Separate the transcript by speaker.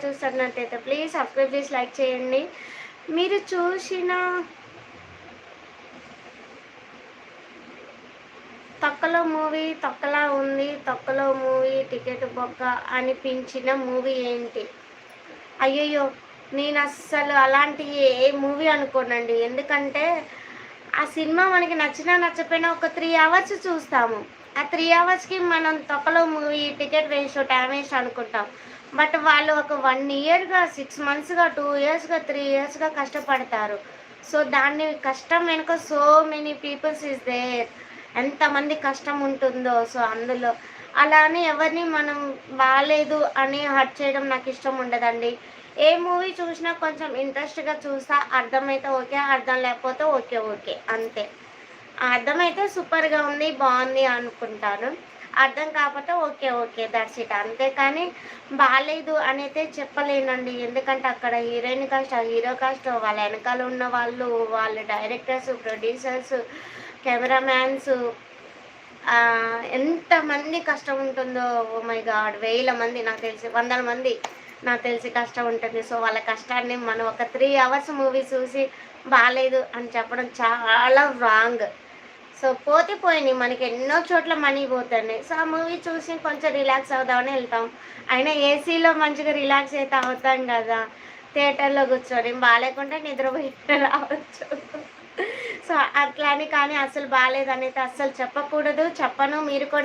Speaker 1: చూస్తున్నట్టయితే please subscribe చేసి like చేయండి. మీరు చూసిన తొక్కలో మూవీ తొక్కలా ఉంది, తొక్కలో మూవీ టికెట్ బొక్క అనిపించిన మూవీ ఏంటి? అయ్యయ్యో! నేను అస్సలు అలాంటి ఏ మూవీ అనుకోనండి. ఎందుకంటే ఆ సినిమా మనకి నచ్చినా నచ్చకపోయినా ఒక 3 అవర్స్ చూస్తాము. ఆ 3 అవర్స్‌కి మనం తొక్కలో movie ticket waste, time waste అనుకుంటాం. బట్ వాళ్ళు ఒక 1 ఇయర్‌గా, 6 మంత్స్‌గా, 2 ఇయర్స్‌గా, 3 ఇయర్స్‌గా కష్టపడతారు. సో, దాన్ని కష్టం వెనుక so many peoples is there. ఎంతమంది కష్టం ఉంటుందో. సో, అందులో అలా అని ఎవరిని మనం బాలేదు అని హర్ట్ చేయడం నాకిష్టం ఉండదండి. ఏ మూవీ చూసినా కొంచెం ఇంట్రెస్ట్‌గా చూస్తా. అర్థమైతే ఓకే. అర్థం లేకపోతే ఓకే. ఓకే. అంతే. అర్థమైతే సూపర్‌గా ఉంది, బావుంది అనుకుంటాను. అర్థం కాకపోతే ఓకే. ఓకే. That's it. అంతేకానీ బాలేదు అనైతే చెప్పలేనండి. ఎందుకంటే అక్కడ హీరోయిన్ కాస్ట్, హీరో కాస్ట్, వాళ్ళ ఎనకాల ఉన్న వాళ్ళు, వాళ్ళ డైరెక్టర్స్, ప్రొడ్యూసర్స్, కెమెరామాన్స్ ఎంతమంది కష్టం ఉంటుందో. Oh my God! వేల మంది నాకు తెలిసి, వందల మంది నాకు తెలిసి కష్టం ఉంటుంది. సో, వాళ్ళ కష్టాన్ని మనం ఒక 3 అవర్స్ మూవీ చూసి బాలేదు అని చెప్పడం చాలా రాంగ్. సో, పోతే పోయినాయి. మనకి ఎన్నో చోట్ల మనీ పోతున్నాయి. సో, ఆ మూవీ చూసి కొంచెం రిలాక్స్ అవుదామని ఎళ్తాం. అయినా ఏసీలో మంచిగా రిలాక్స్ అయితే అవుతాం గదా! థియేటర్‌లో కూర్చొని. బాలేకుంటే నిద్రపోయి రావచ్చు. సో, అట్లా అని కానీ అస్సలు బాలేదనైతే అస్సలు చెప్పకూడదు. చెప్పను. మీరు కూడా